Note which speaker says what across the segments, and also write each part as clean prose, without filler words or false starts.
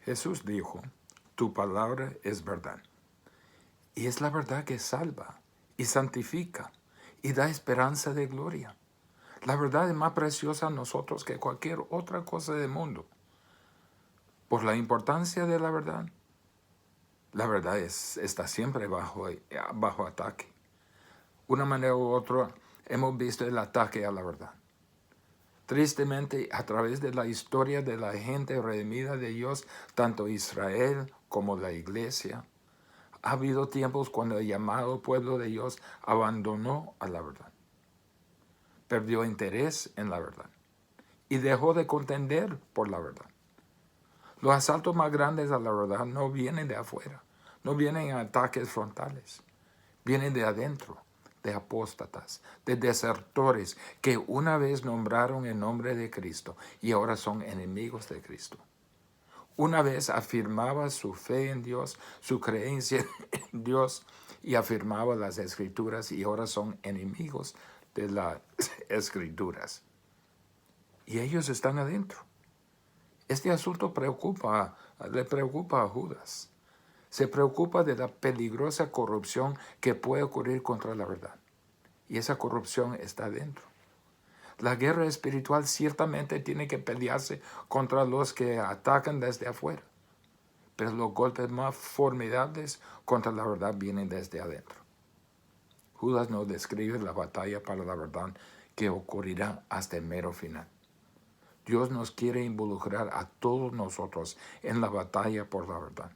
Speaker 1: Jesús dijo, tu palabra es verdad. Y es la verdad que salva y santifica y da esperanza de gloria. La verdad es más preciosa a nosotros que cualquier otra cosa del mundo. Por la importancia de la verdad está siempre bajo ataque. Una manera u otra hemos visto el ataque a la verdad. Tristemente, a través de la historia de la gente redimida de Dios, tanto Israel como la iglesia, ha habido tiempos cuando el llamado pueblo de Dios abandonó a la verdad, perdió interés en la verdad y dejó de contender por la verdad. Los asaltos más grandes a la verdad no vienen de afuera, no vienen en ataques frontales, vienen de adentro, de apóstatas, de desertores que una vez nombraron el nombre de Cristo y ahora son enemigos de Cristo. Una vez afirmaba su fe en Dios, su creencia en Dios y afirmaba las Escrituras y ahora son enemigos de las Escrituras. Y ellos están adentro. Este asunto le preocupa a Judas. Se preocupa de la peligrosa corrupción que puede ocurrir contra la verdad. Y esa corrupción está dentro. La guerra espiritual ciertamente tiene que pelearse contra los que atacan desde afuera. Pero los golpes más formidables contra la verdad vienen desde adentro. Judas nos describe la batalla para la verdad que ocurrirá hasta el mero final. Dios nos quiere involucrar a todos nosotros en la batalla por la verdad.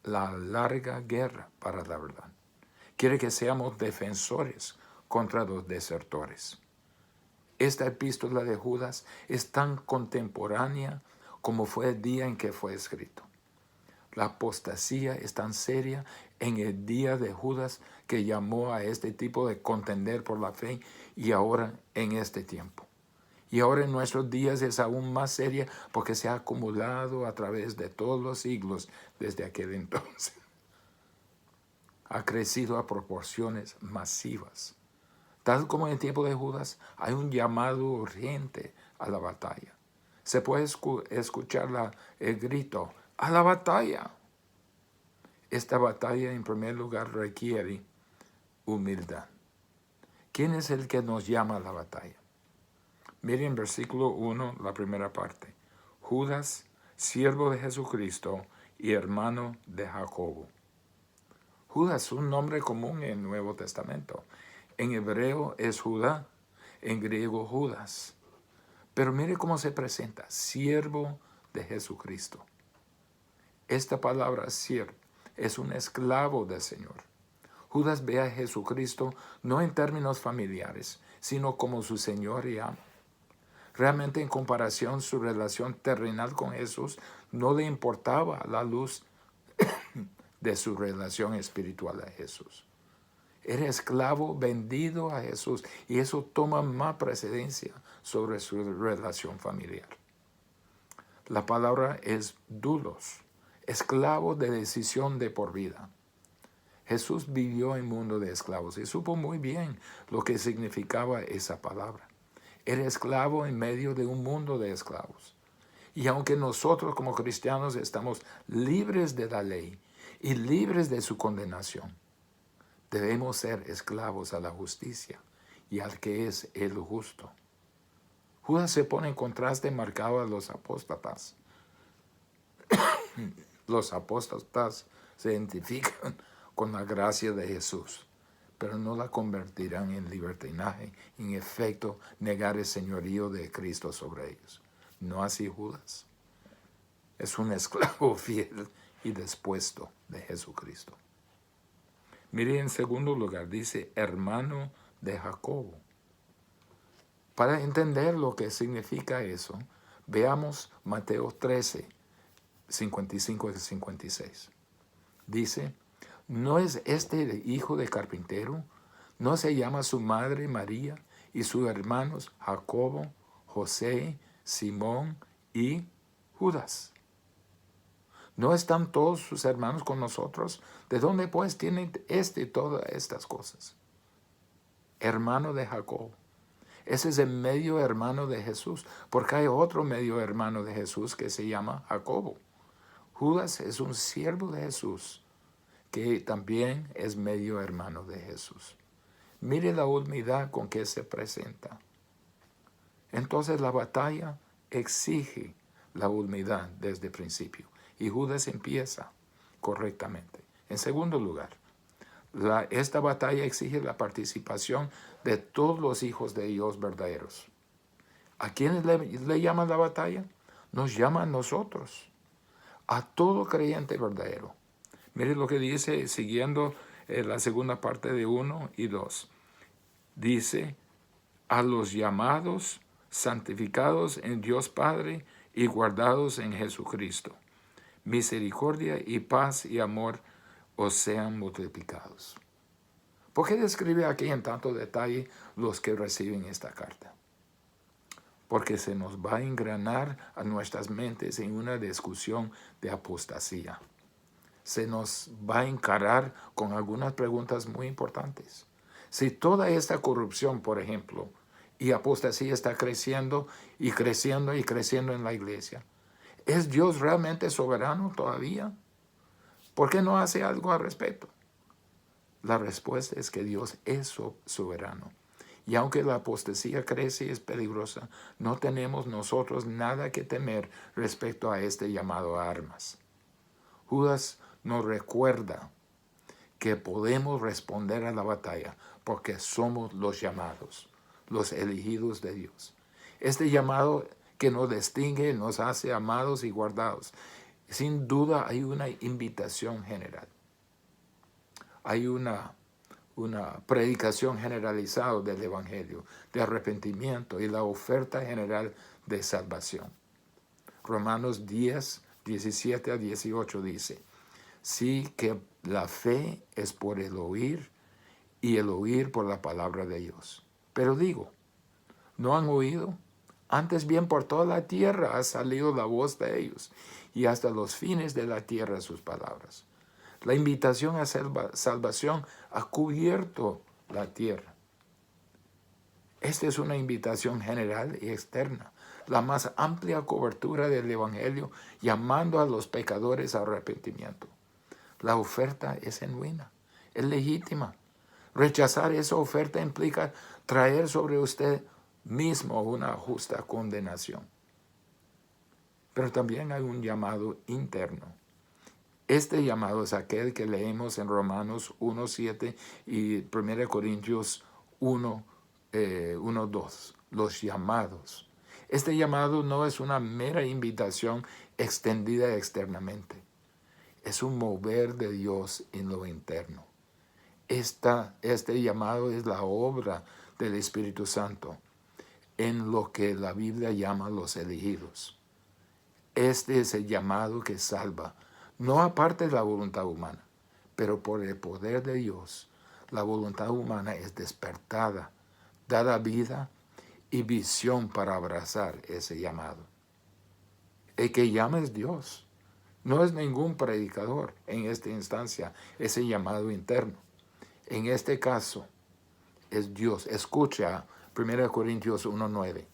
Speaker 1: La larga guerra para la verdad. Quiere que seamos defensores contra los desertores. Esta epístola de Judas es tan contemporánea como fue el día en que fue escrito. La apostasía es tan seria en el día de Judas que llamó a este tipo de contender por la fe y ahora en este tiempo. Y ahora en nuestros días es aún más seria porque se ha acumulado a través de todos los siglos desde aquel entonces. Ha crecido a proporciones masivas. Tal como en el tiempo de Judas, hay un llamado urgente a la batalla. Se puede escuchar el grito, ¡a la batalla! Esta batalla, en primer lugar, requiere humildad. ¿Quién es el que nos llama a la batalla? Miren versículo 1, la primera parte. Judas, siervo de Jesucristo y hermano de Jacobo. Judas es un nombre común en el Nuevo Testamento. En hebreo es Judá, en griego Judas. Pero mire cómo se presenta, siervo de Jesucristo. Esta palabra siervo es un esclavo del Señor. Judas ve a Jesucristo no en términos familiares, sino como su Señor y amo. Realmente en comparación su relación terrenal con Jesús no le importaba la luz de su relación espiritual a Jesús. Era esclavo vendido a Jesús y eso toma más precedencia sobre su relación familiar. La palabra es doulos, esclavo de decisión de por vida. Jesús vivió en un mundo de esclavos y supo muy bien lo que significaba esa palabra. Era esclavo en medio de un mundo de esclavos. Y aunque nosotros como cristianos estamos libres de la ley y libres de su condenación, debemos ser esclavos a la justicia y al que es el justo. Judas se pone en contraste marcado a los apóstatas. Los apóstatas se identifican con la gracia de Jesús, pero no la convertirán en libertinaje, en efecto, negar el señorío de Cristo sobre ellos. No así Judas. Es un esclavo fiel y dispuesto de Jesucristo. Mire, en segundo lugar, dice hermano de Jacobo. Para entender lo que significa eso, veamos Mateo 13, 55 y 56. Dice, ¿no es este hijo de carpintero? ¿No se llama su madre María y sus hermanos Jacobo, José, Simón y Judas? ¿No están todos sus hermanos con nosotros? ¿De dónde pues tienen todas estas cosas? Hermano de Jacob. Ese es el medio hermano de Jesús, porque hay otro medio hermano de Jesús que se llama Jacobo. Judas es un siervo de Jesús, que también es medio hermano de Jesús. Mire la humildad con que se presenta. Entonces la batalla exige la humildad desde el principio. Y Judas empieza correctamente. En segundo lugar, esta batalla exige la participación de todos los hijos de Dios verdaderos. ¿A quiénes le llama la batalla? Nos llama a nosotros, a todo creyente verdadero. Mire lo que dice, siguiendo la segunda parte de 1 y 2. Dice, a los llamados, santificados en Dios Padre y guardados en Jesucristo. Misericordia y paz y amor os sean multiplicados. ¿Por qué describe aquí en tanto detalle los que reciben esta carta? Porque se nos va a engranar a nuestras mentes en una discusión de apostasía. Se nos va a encarar con algunas preguntas muy importantes. Si toda esta corrupción, por ejemplo, y apostasía está creciendo y creciendo y creciendo en la iglesia, ¿es Dios realmente soberano todavía? ¿Por qué no hace algo al respecto? La respuesta es que Dios es soberano. Y aunque la apostasía crece y es peligrosa, no tenemos nosotros nada que temer respecto a este llamado a armas. Judas nos recuerda que podemos responder a la batalla porque somos los llamados, los elegidos de Dios. Este llamado que nos distingue, nos hace amados y guardados. Sin duda hay una invitación general. Hay una predicación generalizada del Evangelio, de arrepentimiento y la oferta general de salvación. Romanos 10, 17 a 18 dice, sí que la fe es por el oír y el oír por la palabra de Dios. Pero digo, ¿no han oído? Antes bien por toda la tierra ha salido la voz de ellos y hasta los fines de la tierra sus palabras. La invitación a salvación ha cubierto la tierra. Esta es una invitación general y externa, la más amplia cobertura del Evangelio, llamando a los pecadores a arrepentimiento. La oferta es genuina, es legítima. Rechazar esa oferta implica traer sobre usted mismo una justa condenación. Pero también hay un llamado interno. Este llamado es aquel que leemos en Romanos 1:7 y 1 Corintios 1:2, los llamados. Este llamado no es una mera invitación extendida externamente. Es un mover de Dios en lo interno. Este llamado es la obra del Espíritu Santo en lo que la Biblia llama los elegidos. Este es el llamado que salva, no aparte de la voluntad humana, pero por el poder de Dios, la voluntad humana es despertada, dada vida y visión para abrazar ese llamado. El que llama es Dios, no es ningún predicador en esta instancia, ese llamado interno. En este caso, es Dios. Escucha 1 Corintios 1:9.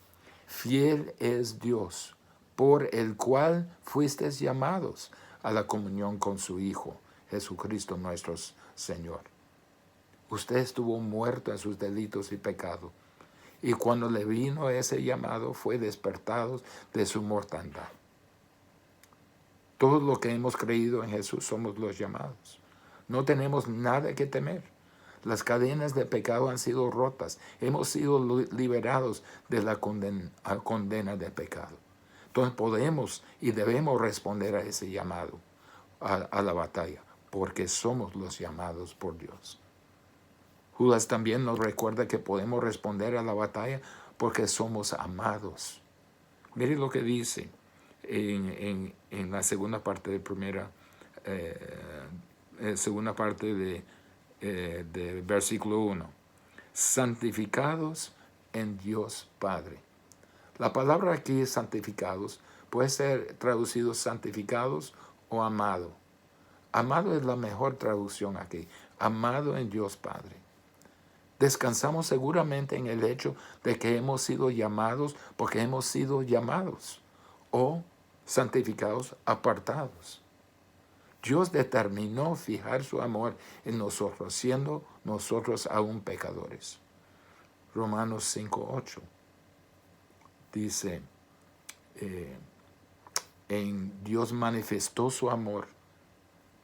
Speaker 1: Fiel es Dios, por el cual fuisteis llamados a la comunión con su Hijo, Jesucristo nuestro Señor. Usted estuvo muerto en sus delitos y pecados, y cuando le vino ese llamado fue despertado de su mortandad. Todos los que hemos creído en Jesús somos los llamados. No tenemos nada que temer. Las cadenas de pecado han sido rotas. Hemos sido liberados de la condena de pecado. Entonces podemos y debemos responder a ese llamado, a la batalla, porque somos los llamados por Dios. Judas también nos recuerda que podemos responder a la batalla porque somos amados. Mire lo que dice en la segunda parte de versículo 1. Santificados en Dios Padre. La palabra aquí santificados puede ser traducido santificados o amado. Amado es la mejor traducción aquí. Amado en Dios Padre. Descansamos seguramente en el hecho de que hemos sido llamados porque hemos sido llamados o santificados, apartados. Dios determinó fijar su amor en nosotros, siendo nosotros aún pecadores. Romanos 5:8 dice, en Dios manifestó su amor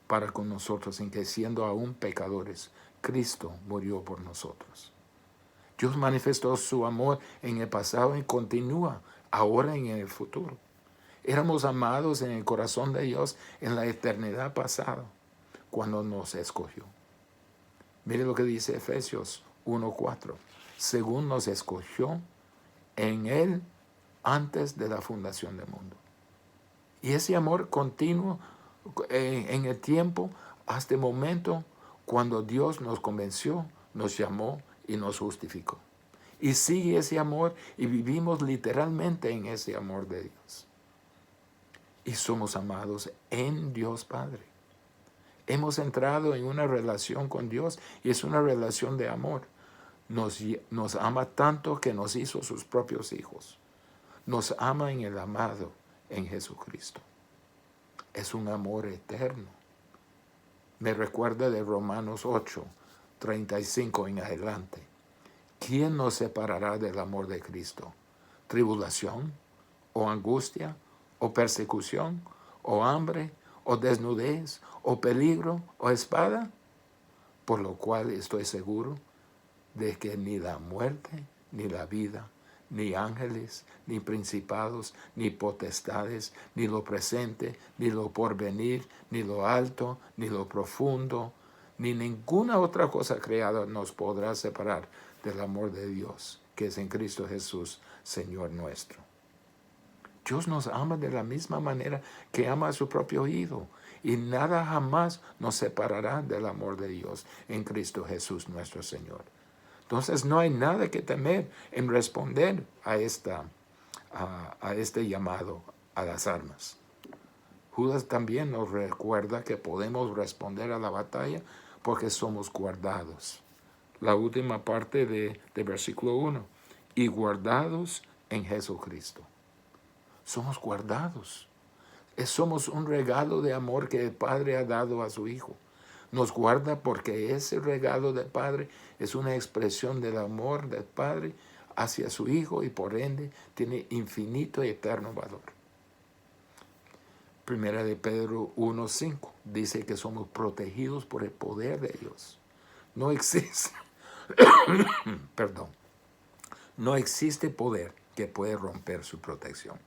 Speaker 1: para con nosotros, en que siendo aún pecadores, Cristo murió por nosotros. Dios manifestó su amor en el pasado y continúa ahora y en el futuro. Éramos amados en el corazón de Dios en la eternidad pasada, cuando nos escogió. Mire lo que dice Efesios 1:4. Según nos escogió en Él antes de la fundación del mundo. Y ese amor continuo en el tiempo hasta el momento cuando Dios nos convenció, nos llamó y nos justificó. Y sigue ese amor y vivimos literalmente en ese amor de Dios. Y somos amados en Dios Padre. Hemos entrado en una relación con Dios y es una relación de amor. Nos ama tanto que nos hizo sus propios hijos. Nos ama en el amado, en Jesucristo. Es un amor eterno. Me recuerda de Romanos 8:35 en adelante. ¿Quién nos separará del amor de Cristo? ¿Tribulación? ¿O angustia? ¿O persecución? ¿O hambre? ¿O desnudez? ¿O peligro? ¿O espada? Por lo cual estoy seguro de que ni la muerte, ni la vida, ni ángeles, ni principados, ni potestades, ni lo presente, ni lo porvenir, ni lo alto, ni lo profundo, ni ninguna otra cosa creada nos podrá separar del amor de Dios, que es en Cristo Jesús, Señor nuestro. Dios nos ama de la misma manera que ama a su propio Hijo, y nada jamás nos separará del amor de Dios en Cristo Jesús, nuestro Señor. Entonces no hay nada que temer en responder a este llamado a las armas. Judas también nos recuerda que podemos responder a la batalla porque somos guardados. La última parte de versículo 1. Y guardados en Jesucristo. Somos guardados. Somos un regalo de amor que el Padre ha dado a su Hijo. Nos guarda porque ese regalo del Padre es una expresión del amor del Padre hacia su Hijo y por ende tiene infinito y eterno valor. Primera de Pedro 1:5 dice que somos protegidos por el poder de Dios. No existe, no existe poder que pueda romper su protección.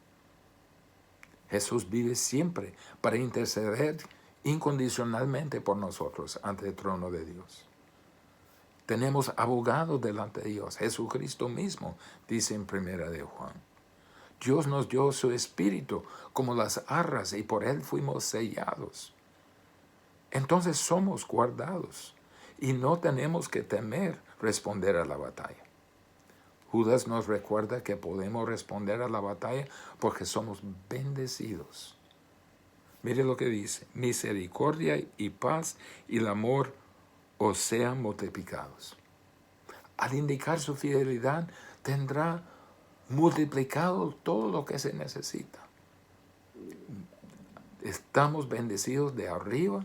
Speaker 1: Jesús vive siempre para interceder incondicionalmente por nosotros ante el trono de Dios. Tenemos abogados delante de Dios, Jesucristo mismo, dice en Primera de Juan. Dios nos dio su Espíritu como las arras y por Él fuimos sellados. Entonces somos guardados y no tenemos que temer responder a la batalla. Judas nos recuerda que podemos responder a la batalla porque somos bendecidos. Mire lo que dice, misericordia y paz y el amor os sean multiplicados. Al indicar su fidelidad, tendrá multiplicado todo lo que se necesita. Estamos bendecidos de arriba,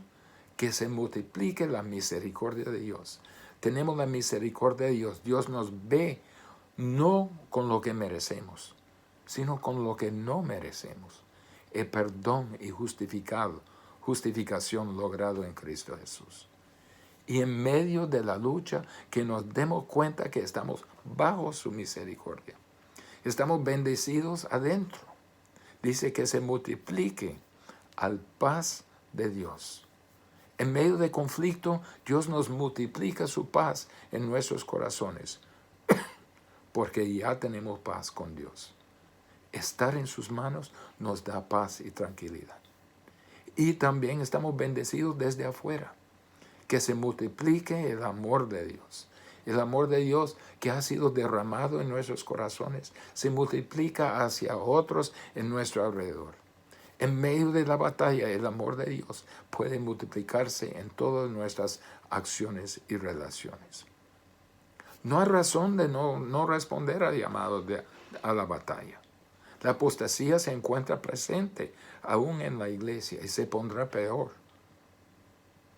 Speaker 1: que se multiplique la misericordia de Dios. Tenemos la misericordia de Dios. Dios nos ve no con lo que merecemos, sino con lo que no merecemos. El perdón y justificación logrado en Cristo Jesús. Y en medio de la lucha, que nos demos cuenta que estamos bajo su misericordia. Estamos bendecidos adentro. Dice que se multiplique al paz de Dios. En medio de conflicto, Dios nos multiplica su paz en nuestros corazones, porque ya tenemos paz con Dios. Estar en sus manos nos da paz y tranquilidad. Y también estamos bendecidos desde afuera. Que se multiplique el amor de Dios. El amor de Dios que ha sido derramado en nuestros corazones se multiplica hacia otros en nuestro alrededor. En medio de la batalla, el amor de Dios puede multiplicarse en todas nuestras acciones y relaciones. No hay razón de no responder al llamado a la batalla. La apostasía se encuentra presente aún en la iglesia y se pondrá peor.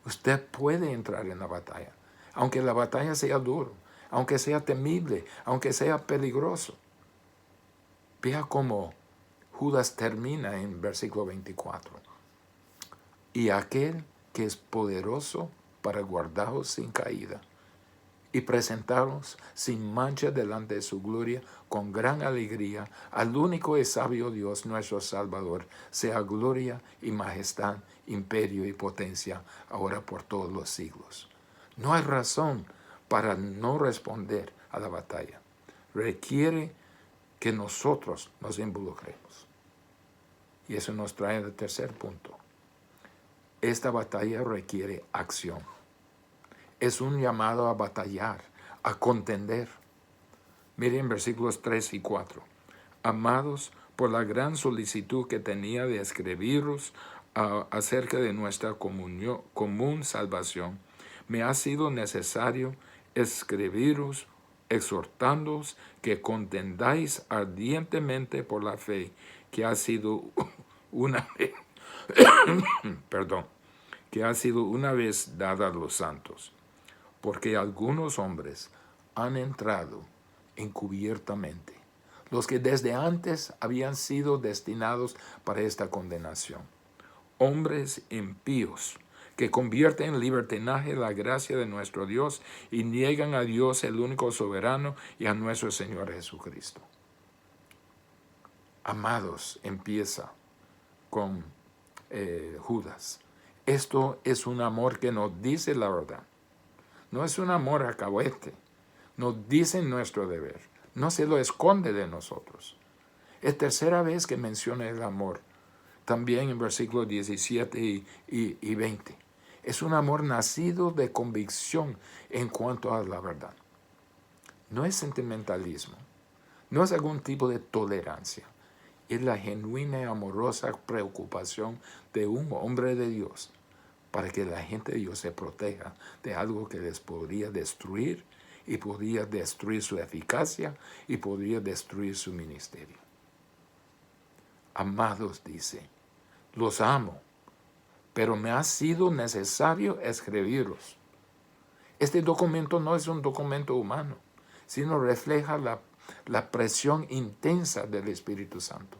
Speaker 1: Usted puede entrar en la batalla, aunque la batalla sea dura, aunque sea temible, aunque sea peligroso. Vea cómo Judas termina en versículo 24. Y aquel que es poderoso para guardaros sin caída y presentaros sin mancha delante de su gloria con gran alegría, al único y sabio Dios nuestro Salvador, sea gloria y majestad, imperio y potencia, ahora por todos los siglos. No hay razón para no responder a la batalla. Requiere que nosotros nos involucremos. Y eso nos trae al tercer punto. Esta batalla requiere acción. Es un llamado a batallar, a contender. Miren versículos 3 y 4. Amados, por la gran solicitud que tenía de escribiros acerca de nuestra común salvación, me ha sido necesario escribiros exhortándoos que contendáis ardientemente por la fe que ha sido una vez, que ha sido una vez dada a los santos, porque algunos hombres han entrado encubiertamente, los que desde antes habían sido destinados para esta condenación, hombres impíos, que convierten en libertinaje la gracia de nuestro Dios y niegan a Dios el único soberano y a nuestro Señor Jesucristo. Amados, empieza con Judas. Esto es un amor que nos dice la verdad. No es un amor alcahuete. Nos dice nuestro deber. No se lo esconde de nosotros. Es tercera vez que menciona el amor. También en versículos 17 y 20. Es un amor nacido de convicción en cuanto a la verdad. No es sentimentalismo. No es algún tipo de tolerancia. Es la genuina y amorosa preocupación de un hombre de Dios para que la gente de Dios se proteja de algo que les podría destruir y podría destruir su eficacia y podría destruir su ministerio. Amados, dice, los amo, pero me ha sido necesario escribiros. Este documento no es un documento humano, sino refleja la presión intensa del Espíritu Santo.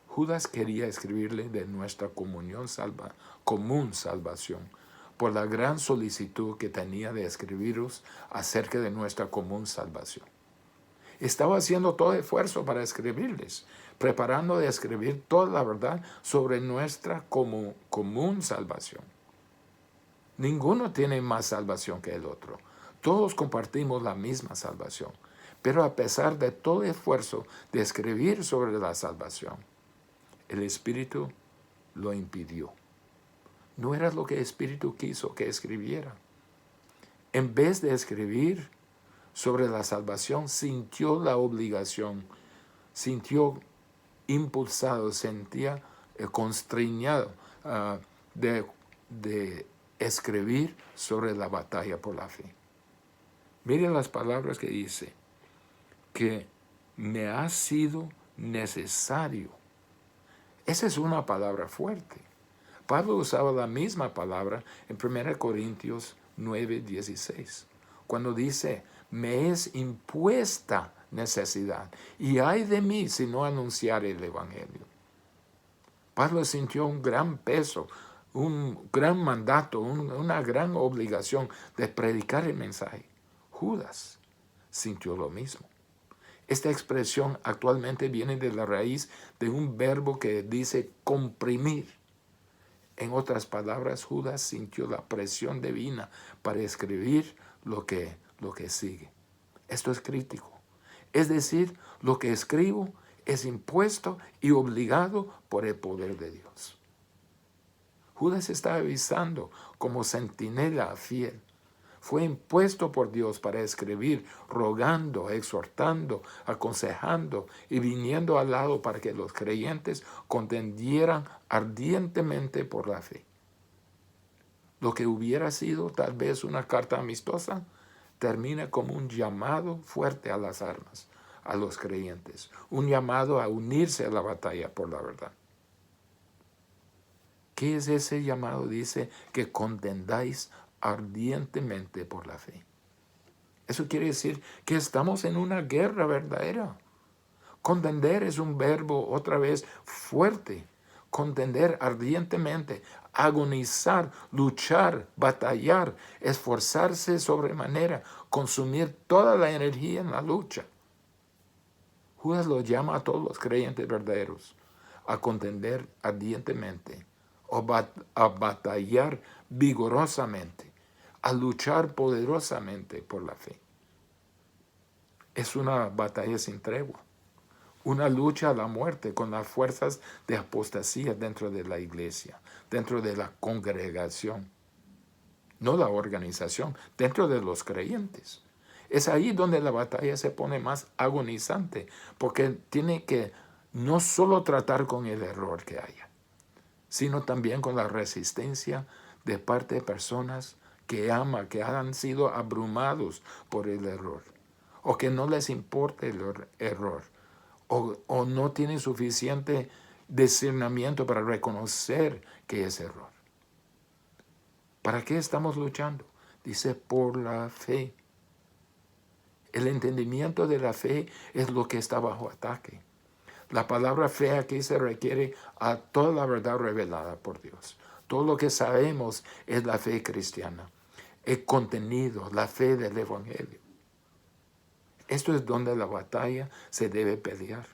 Speaker 1: Judas quería escribirle de nuestra común salvación, por la gran solicitud que tenía de escribiros acerca de nuestra común salvación. Estaba haciendo todo esfuerzo para escribirles, preparando de escribir toda la verdad sobre nuestra común salvación. Ninguno tiene más salvación que el otro. Todos compartimos la misma salvación. Pero a pesar de todo esfuerzo de escribir sobre la salvación, el Espíritu lo impidió. No era lo que el Espíritu quiso que escribiera. En vez de escribir sobre la salvación, sintió la obligación, sintió impulsado, sentía constreñado de escribir sobre la batalla por la fe. Miren las palabras que dice, que me ha sido necesario. Esa es una palabra fuerte. Pablo usaba la misma palabra en 1 Corintios 9:16, cuando dice, me es impuesta necesidad, y ay de mí si no anunciare el Evangelio. Pablo sintió un gran peso, un gran mandato, una gran obligación de predicar el mensaje. Judas sintió lo mismo. Esta expresión actualmente viene de la raíz de un verbo que dice comprimir. En otras palabras, Judas sintió la presión divina para escribir lo que sigue. Esto es crítico. Es decir, lo que escribo es impuesto y obligado por el poder de Dios. Judas está avisando como centinela fiel. Fue impuesto por Dios para escribir, rogando, exhortando, aconsejando y viniendo al lado para que los creyentes contendieran ardientemente por la fe. Lo que hubiera sido tal vez una carta amistosa, termina como un llamado fuerte a las armas, a los creyentes, un llamado a unirse a la batalla por la verdad. ¿Qué es ese llamado? Dice que contendáis ardientemente por la fe. Eso quiere decir que estamos en una guerra verdadera. Contender es un verbo otra vez fuerte. Contender ardientemente, agonizar, luchar, batallar, esforzarse sobremanera, consumir toda la energía en la lucha. Judas lo llama a todos los creyentes verdaderos a contender ardientemente, a batallar vigorosamente, a luchar poderosamente por la fe. Es una batalla sin tregua, una lucha a la muerte con las fuerzas de apostasía dentro de la iglesia, dentro de la congregación, no la organización, dentro de los creyentes. Es ahí donde la batalla se pone más agonizante, porque tiene que no solo tratar con el error que haya, sino también con la resistencia de parte de personas que aman, que han sido abrumados por el error, o que no les importa el error, o no tienen suficiente discernimiento para reconocer que es error. ¿Para qué estamos luchando? Dice, por la fe. El entendimiento de la fe es lo que está bajo ataque. La palabra fe aquí se refiere a toda la verdad revelada por Dios. Todo lo que sabemos es la fe cristiana, el contenido, la fe del Evangelio. Esto es donde la batalla se debe pelear,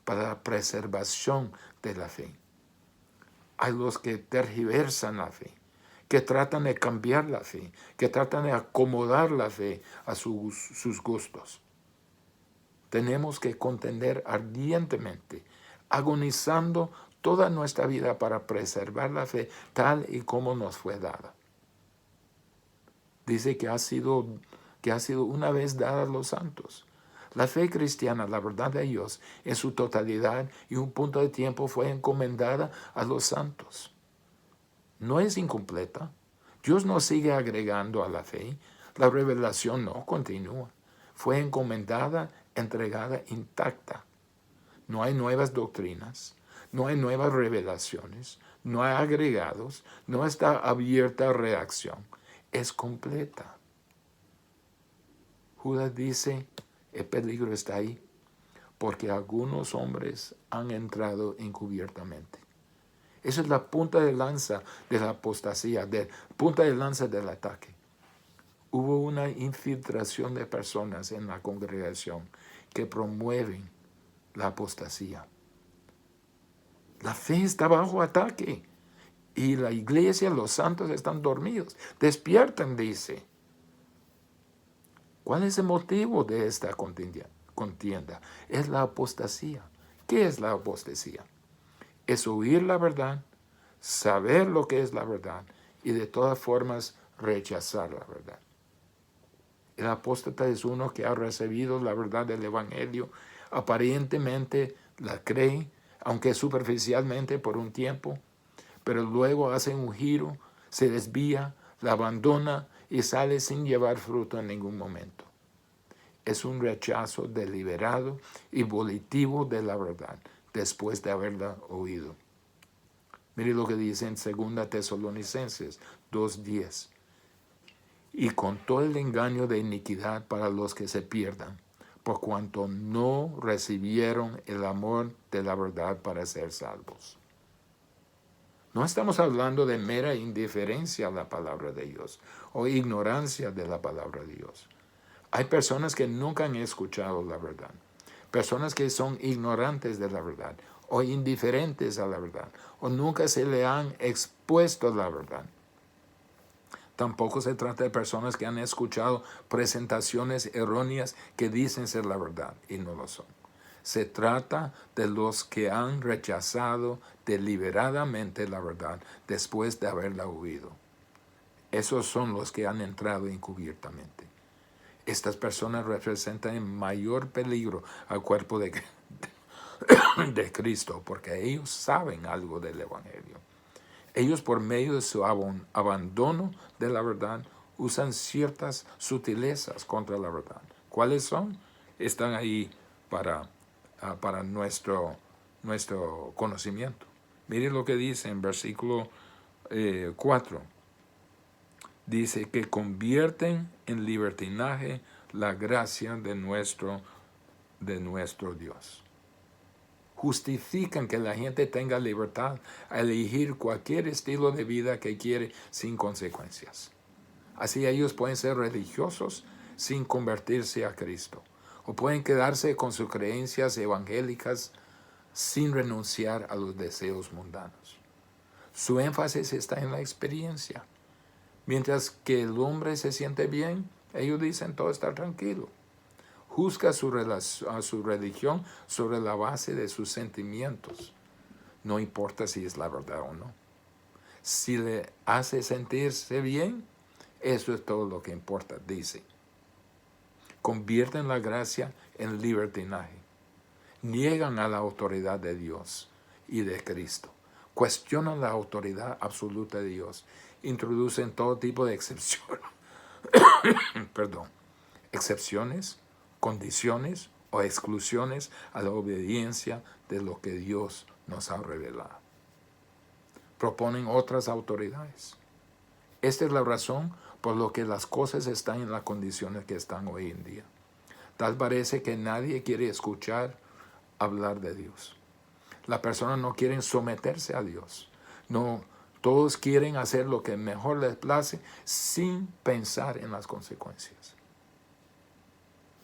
Speaker 1: para la preservación de la fe. Hay los que tergiversan la fe, que tratan de cambiar la fe, que tratan de acomodar la fe a sus gustos. Tenemos que contender ardientemente, agonizando toda nuestra vida para preservar la fe tal y como nos fue dada. Dice que ha sido una vez dada a los santos. La fe cristiana, la verdad de Dios, en su totalidad y un punto de tiempo fue encomendada a los santos. No es incompleta. Dios no sigue agregando a la fe. La revelación no continúa. Fue encomendada, entregada intacta. No hay nuevas doctrinas, no hay nuevas revelaciones, no hay agregados, no está abierta a reacción. Es completa. Judas dice, el peligro está ahí, porque algunos hombres han entrado encubiertamente. Esa es la punta de lanza de la apostasía, punta de lanza del ataque. Hubo una infiltración de personas en la congregación que promueven la apostasía. La fe está bajo ataque y la iglesia, los santos están dormidos. Despiertan, dice. ¿Cuál es el motivo de esta contienda? Es la apostasía. ¿Qué es la apostasía? Es oír la verdad, saber lo que es la verdad y de todas formas rechazar la verdad. El apóstata es uno que ha recibido la verdad del Evangelio, aparentemente la cree, aunque superficialmente por un tiempo, pero luego hace un giro, se desvía, la abandona y sale sin llevar fruto en ningún momento. Es un rechazo deliberado y volitivo de la verdad, después de haberla oído. Mire lo que dice en 2 Tesalonicenses 2:10. Y con todo el engaño de iniquidad para los que se pierdan, por cuanto no recibieron el amor de la verdad para ser salvos. No estamos hablando de mera indiferencia a la palabra de Dios o ignorancia de la palabra de Dios. Hay personas que nunca han escuchado la verdad, personas que son ignorantes de la verdad o indiferentes a la verdad o nunca se le han expuesto la verdad. Tampoco se trata de personas que han escuchado presentaciones erróneas que dicen ser la verdad y no lo son. Se trata de los que han rechazado deliberadamente la verdad después de haberla oído. Esos son los que han entrado encubiertamente. Estas personas representan en mayor peligro al cuerpo de Cristo porque ellos saben algo del Evangelio. Ellos, por medio de su abandono de la verdad, usan ciertas sutilezas contra la verdad. ¿Cuáles son? Están ahí para nuestro conocimiento. Mire lo que dice en versículo 4. Dice que convierten en libertinaje la gracia de nuestro Dios. Justifican que la gente tenga libertad a elegir cualquier estilo de vida que quiere sin consecuencias. Así ellos pueden ser religiosos sin convertirse a Cristo, o pueden quedarse con sus creencias evangélicas sin renunciar a los deseos mundanos. Su énfasis está en la experiencia. Mientras que el hombre se siente bien, ellos dicen todo está tranquilo. Juzga a su religión sobre la base de sus sentimientos. No importa si es la verdad o no. Si le hace sentirse bien, eso es todo lo que importa, dice. Convierten la gracia en libertinaje. Niegan a la autoridad de Dios y de Cristo. Cuestionan la autoridad absoluta de Dios. Introducen todo tipo de excepciones. Excepciones, condiciones o exclusiones a la obediencia de lo que Dios nos ha revelado. Proponen otras autoridades. Esta es la razón por la que las cosas están en las condiciones que están hoy en día. Tal parece que nadie quiere escuchar hablar de Dios. Las personas no quieren someterse a Dios. No, todos quieren hacer lo que mejor les place sin pensar en las consecuencias.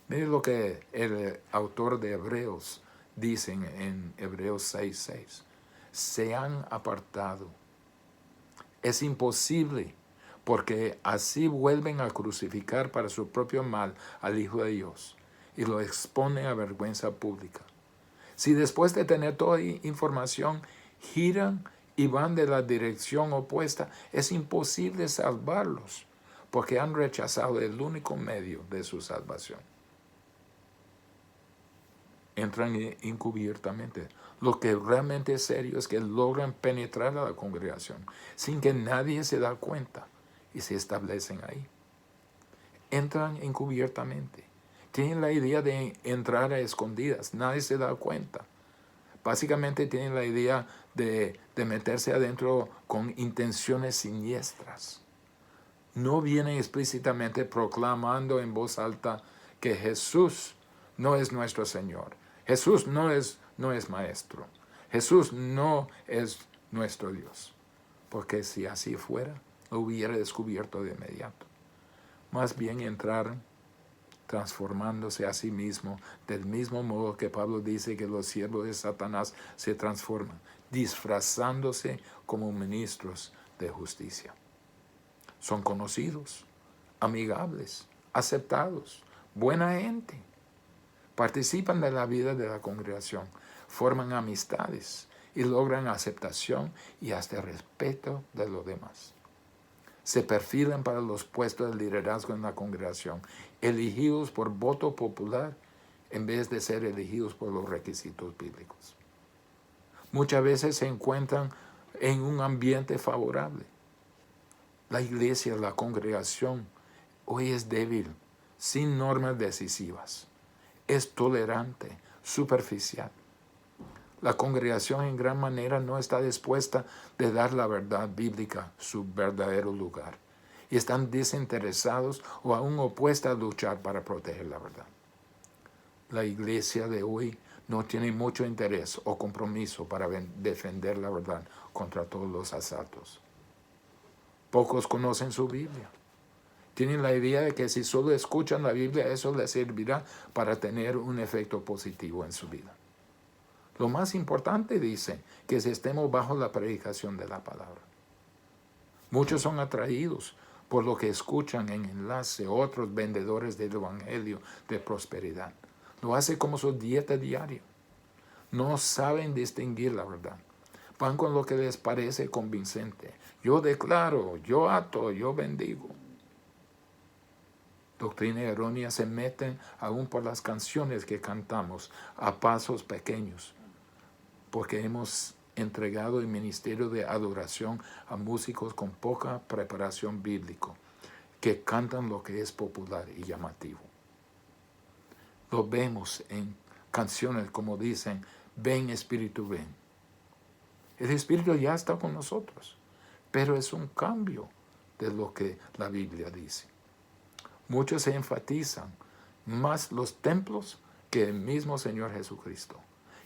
Speaker 1: Mire lo que el autor de Hebreos dice en Hebreos 6:6. Se han apartado. Es imposible, porque así vuelven a crucificar para su propio mal al Hijo de Dios y lo exponen a vergüenza pública. Si después de tener toda información giran y van de la dirección opuesta, es imposible salvarlos, porque han rechazado el único medio de su salvación. Entran encubiertamente. Lo que realmente es serio es que logran penetrar a la congregación sin que nadie se da cuenta y se establecen ahí. Entran encubiertamente. Tienen la idea de entrar a escondidas. Nadie se da cuenta. Básicamente tienen la idea de meterse adentro con intenciones siniestras. No vienen explícitamente proclamando en voz alta que Jesús no es nuestro Señor. Jesús no es Maestro. Jesús no es nuestro Dios. Porque si así fuera, lo hubiera descubierto de inmediato. Más bien entraron transformándose a sí mismo, del mismo modo que Pablo dice que los siervos de Satanás se transforman, disfrazándose como ministros de justicia. Son conocidos, amigables, aceptados, buena gente. Participan de la vida de la congregación, forman amistades y logran aceptación y hasta respeto de los demás. Se perfilan para los puestos de liderazgo en la congregación, elegidos por voto popular en vez de ser elegidos por los requisitos bíblicos. Muchas veces se encuentran en un ambiente favorable. La iglesia, la congregación, hoy es débil, sin normas decisivas. Es tolerante, superficial. La congregación en gran manera no está dispuesta de dar la verdad bíblica su verdadero lugar. Y están desinteresados o aún opuestos a luchar para proteger la verdad. La iglesia de hoy no tiene mucho interés o compromiso para defender la verdad contra todos los asaltos. Pocos conocen su Biblia. Tienen la idea de que si solo escuchan la Biblia, eso les servirá para tener un efecto positivo en su vida. Lo más importante, dice, que estemos bajo la predicación de la palabra. Muchos son atraídos por lo que escuchan en enlace otros vendedores del evangelio de prosperidad. Lo hacen como su dieta diaria. No saben distinguir la verdad. Van con lo que les parece convincente. Yo declaro, yo ato, yo bendigo. Doctrina errónea se meten aún por las canciones que cantamos a pasos pequeños, porque hemos entregado el ministerio de adoración a músicos con poca preparación bíblica, que cantan lo que es popular y llamativo. Lo vemos en canciones como dicen, ven Espíritu, ven. El Espíritu ya está con nosotros, pero es un cambio de lo que la Biblia dice. Muchos se enfatizan más los templos que el mismo Señor Jesucristo.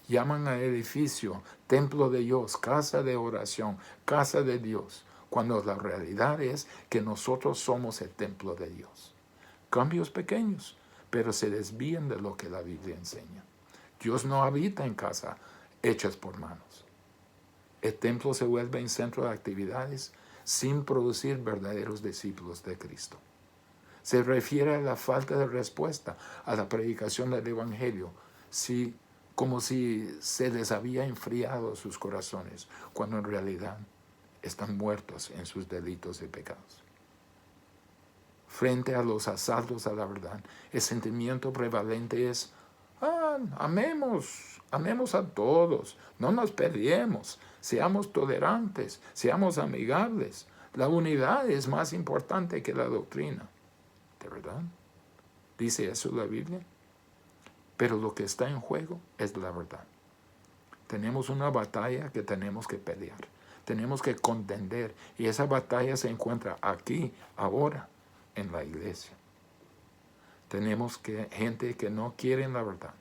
Speaker 1: Llaman al edificio templo de Dios, casa de oración, casa de Dios, cuando la realidad es que nosotros somos el templo de Dios. Cambios pequeños, pero se desvían de lo que la Biblia enseña. Dios no habita en casa hechas por manos. El templo se vuelve en centro de actividades sin producir verdaderos discípulos de Cristo. Se refiere a la falta de respuesta a la predicación del Evangelio, como si se les había enfriado sus corazones, cuando en realidad están muertos en sus delitos y pecados. Frente a los asaltos a la verdad, el sentimiento prevalente es: amemos a todos, no nos peleemos, seamos tolerantes, seamos amigables. La unidad es más importante que la doctrina. ¿De verdad? ¿Dice eso la Biblia? Pero lo que está en juego es la verdad. Tenemos una batalla que tenemos que pelear. Tenemos que contender. Y esa batalla se encuentra aquí, ahora, en la iglesia. Tenemos gente que no quiere la verdad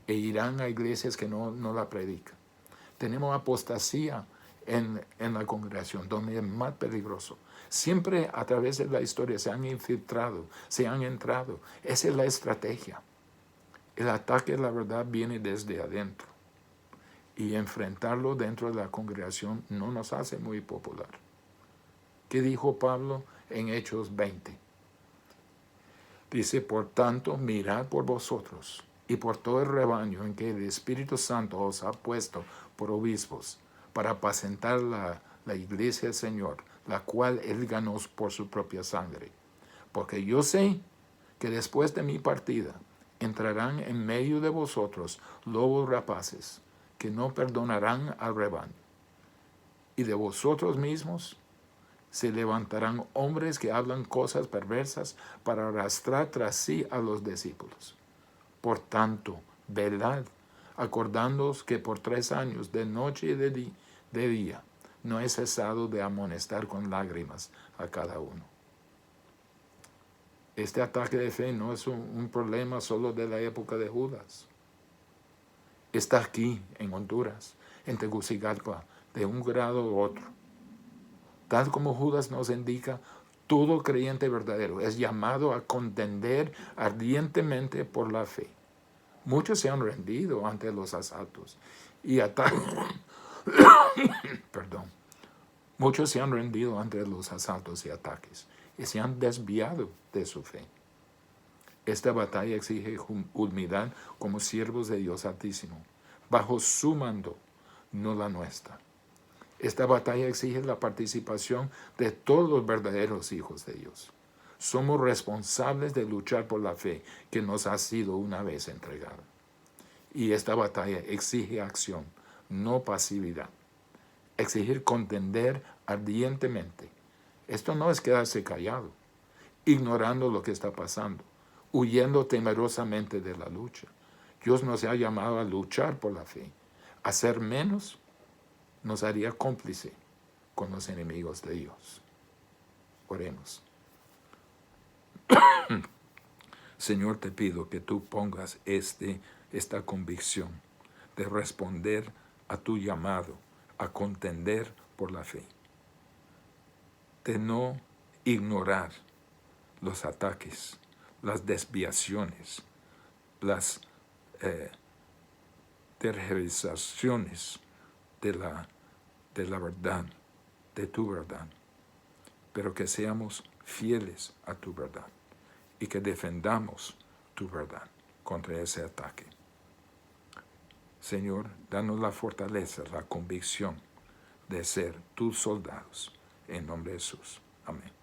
Speaker 1: e irán a iglesias que no la predican. Tenemos apostasía en la congregación, donde es más peligroso. Siempre a través de la historia se han infiltrado, se han entrado. Esa es la estrategia. El ataque a la verdad viene desde adentro. Y enfrentarlo dentro de la congregación no nos hace muy popular. ¿Qué dijo Pablo en Hechos 20? Dice: por tanto, mirad por vosotros y por todo el rebaño en que el Espíritu Santo os ha puesto por obispos, para apacentar la iglesia del Señor, la cual Él ganó por su propia sangre. Porque yo sé que después de mi partida entrarán en medio de vosotros lobos rapaces, que no perdonarán al rebaño. Y de vosotros mismos se levantarán hombres que hablan cosas perversas para arrastrar tras sí a los discípulos. Por tanto, velad, acordándoos que por 3 años, de noche y de día, no he cesado de amonestar con lágrimas a cada uno. Este ataque de fe no es un problema solo de la época de Judas. Está aquí, en Honduras, en Tegucigalpa, de un grado u otro. Tal como Judas nos indica, todo creyente verdadero es llamado a contender ardientemente por la fe. Muchos se han rendido ante los asaltos y ataques. Muchos se han rendido ante los asaltos y ataques y se han desviado de su fe. Esta batalla exige humildad como siervos de Dios Altísimo, bajo su mando, no la nuestra. Esta batalla exige la participación de todos los verdaderos hijos de Dios. Somos responsables de luchar por la fe que nos ha sido una vez entregada. Y esta batalla exige acción, no pasividad. Exigir contender ardientemente. Esto no es quedarse callado, ignorando lo que está pasando, huyendo temerosamente de la lucha. Dios nos ha llamado a luchar por la fe. Hacer menos nos haría cómplice con los enemigos de Dios. Oremos. Señor, te pido que tú pongas esta convicción de responder a tu llamado, a contender por la fe, de no ignorar los ataques, las desviaciones, las tergiversaciones de la verdad, de tu verdad, pero que seamos fieles a tu verdad y que defendamos tu verdad contra ese ataque. Señor, danos la fortaleza, la convicción de ser tus soldados. En nombre de Jesús. Amén.